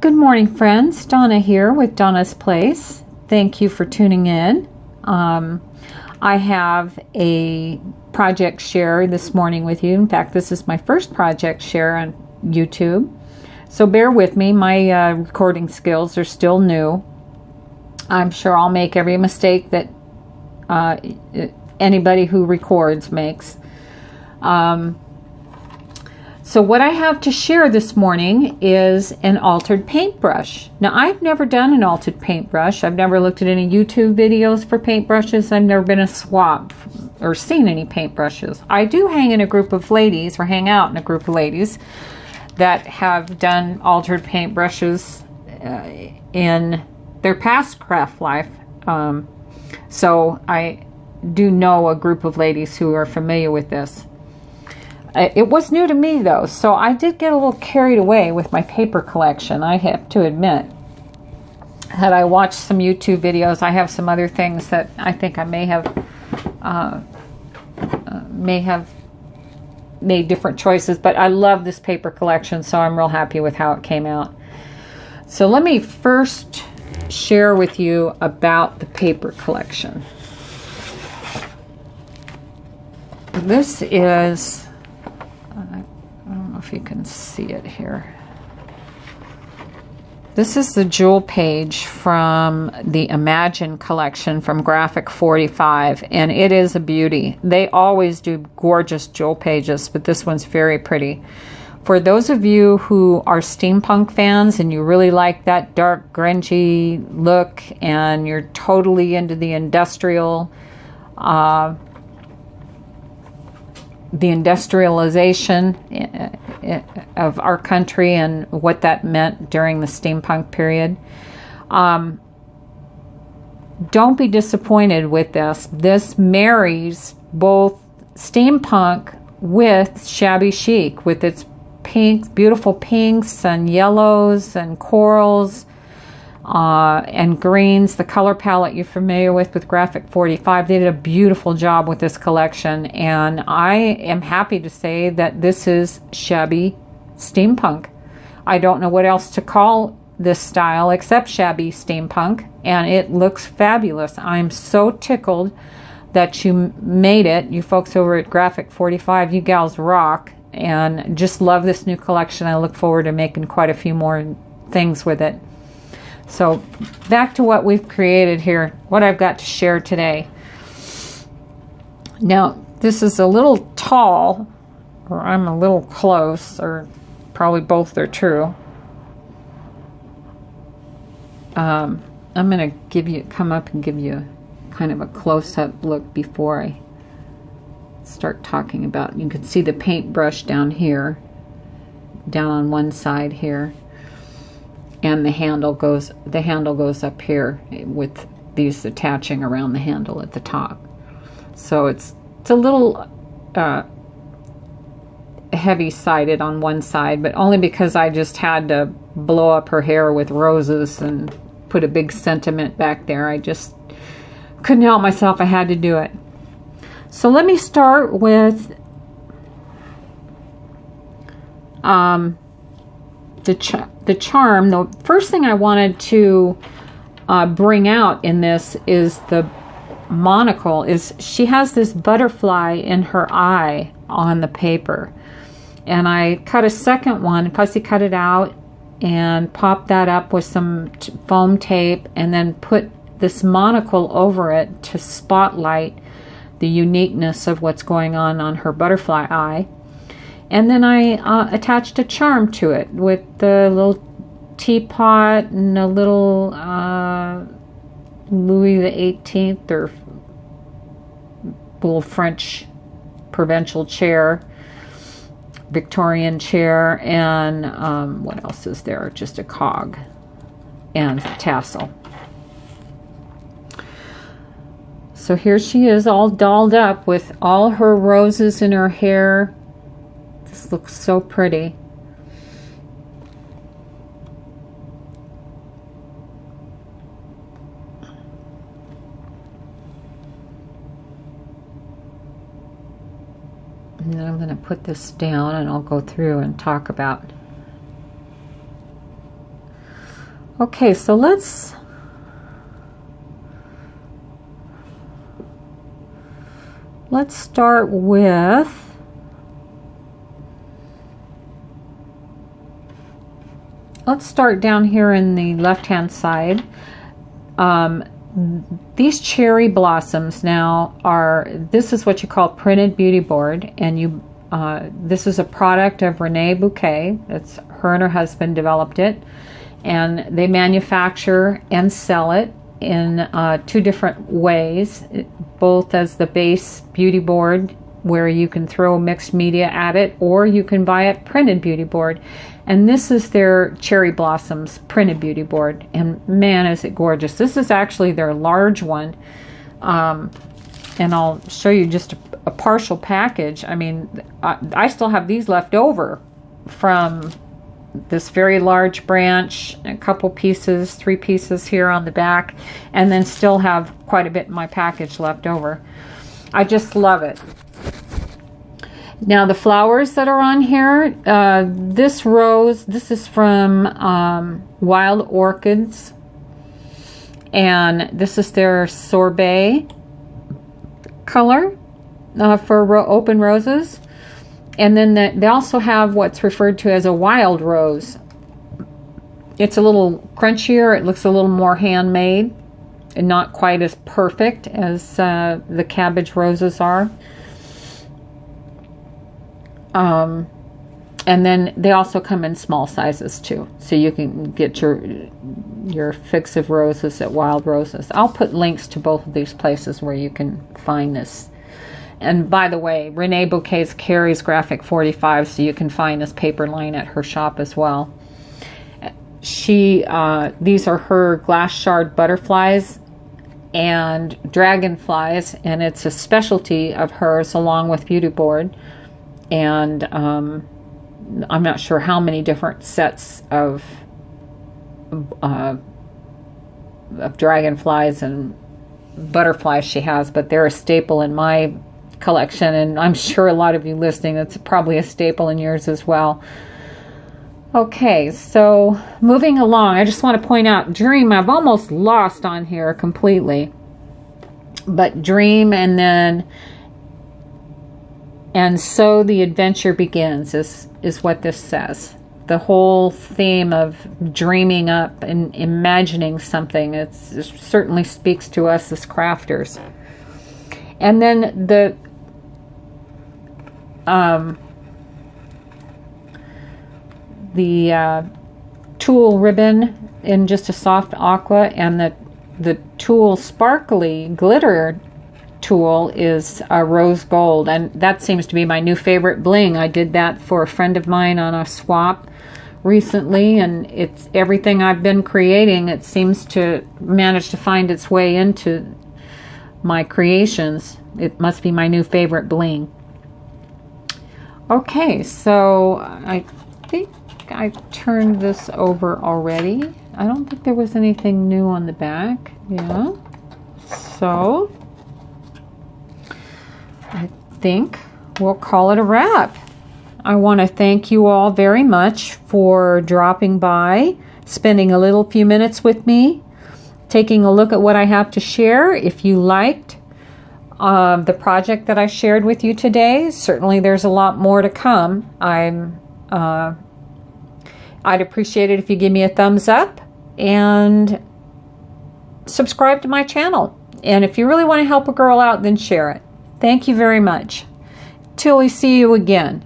Good morning, friends. Donna here with Donna's Place. Thank you for tuning in. I have a project share this morning with you. In fact, this is my first project share on YouTube. So bear with me. My recording skills are still new. I'm sure I'll make every mistake that anybody who records makes. So what I have to share this morning is an altered paintbrush. Now, I've never done an altered paintbrush. I've never looked at any YouTube videos for paintbrushes. I've never been a swap or seen any paintbrushes. I do hang in a group of ladies, or hang out in a group of ladies that have done altered paintbrushes in their past craft life. So I do know a group of ladies who are familiar with this. It was new to me, though, so I did get a little carried away with my paper collection, I have to admit. Had I watched some YouTube videos, I have some other things that I think I may have made different choices, but I love this paper collection, so I'm real happy with how it came out. So let me first share with you about the paper collection. This is... I don't know if you can see it here. This is the jewel page from the Imagine collection from Graphic 45, and it is a beauty. They always do gorgeous jewel pages, but this one's very pretty. For those of you who are steampunk fans and you really like that dark, grungy look, and you're totally into the industrialization of our country and what that meant during the steampunk period. Don't be disappointed with this. This marries both steampunk with shabby chic, with its pinks, beautiful pinks and yellows and corals and greens. The color palette you're familiar with Graphic 45. They did a beautiful job with this collection, and I am happy to say that this is shabby steampunk. I don't know what else to call this style except shabby steampunk, and it looks fabulous. I'm so tickled that you made it. You folks over at Graphic 45, you gals rock, and just love this new collection. I look forward to making quite a few more things with it. So back to what we've created here, what I've got to share today. Now, this is a little tall, or I'm a little close, or probably both are true. I'm going to come up and give you kind of a close-up look before I start talking about. You can see the paintbrush down here, down on one side here. And the handle goes up here with these attaching around the handle at the top. So it's a little heavy-sided on one side, but only because I just had to blow up her hair with roses and put a big sentiment back there. I just couldn't help myself. I had to do it. So let me start with the charm. The first thing I wanted to bring out in this is the monocle. She has this butterfly in her eye on the paper, and I cut a second one, fussy cut it out and popped that up with some foam tape, and then put this monocle over it to spotlight the uniqueness of what's going on her butterfly eye. And then I attached a charm to it with the little teapot and a little Louis XVIII or little French provincial chair, Victorian chair, and what else is there? Just a cog and tassel. So here she is, all dolled up with all her roses in her hair. This looks so pretty. And then I'm going to put this down and I'll go through and talk about Okay, so let's start with down here in the left-hand side. These cherry blossoms now this is what you call printed beauty board, and this is a product of Renee Bouquet. It's her and her husband developed it, and they manufacture and sell it in 2 different ways, both as the base beauty board where you can throw mixed media at it, or you can buy a printed beauty board. And this is their Cherry Blossoms printed beauty board, and man, is it gorgeous. This is actually their large one, and I'll show you just a partial package. I mean, I still have these left over from this very large branch, a couple pieces, 3 pieces here on the back, and then still have quite a bit in my package left over. I just love it. Now the flowers that are on here, this rose, this is from Wild Orchids, and this is their sorbet color for open roses. And then they also have what's referred to as a wild rose. It's a little crunchier, it looks a little more handmade, and not quite as perfect as the cabbage roses are. And then they also come in small sizes too, so you can get your fix of roses at Wild Roses. I'll put links to both of these places where you can find this. And by the way, Renee Bouquet carries Graphic 45, so you can find this paper line at her shop as well. These are her glass shard butterflies and dragonflies, and it's a specialty of hers along with Beauty Board. And I'm not sure how many different sets of dragonflies and butterflies she has, but they're a staple in my collection, and I'm sure a lot of you listening, it's probably a staple in yours as well. Okay, so moving along, I just want to point out Dream, I've almost lost on here completely, but Dream and so the adventure begins is what this says. The whole theme of dreaming up and imagining something, it certainly speaks to us as crafters. And then the tulle ribbon in just a soft aqua, and the tulle sparkly glitter tulle is a rose gold, and that seems to be my new favorite bling. I did that for a friend of mine on a swap recently, and it's everything I've been creating. It seems to manage to find its way into my creations. It must be my new favorite bling. Okay, so I think I turned this over already. I don't think there was anything new on the back. Yeah, so I think we'll call it a wrap. I want to thank you all very much for dropping by, spending a little few minutes with me, taking a look at what I have to share. If you liked the project that I shared with you today, certainly there's a lot more to come. I'd appreciate it if you give me a thumbs up and subscribe to my channel. And if you really want to help a girl out, then share it. Thank you very much. Till we see you again.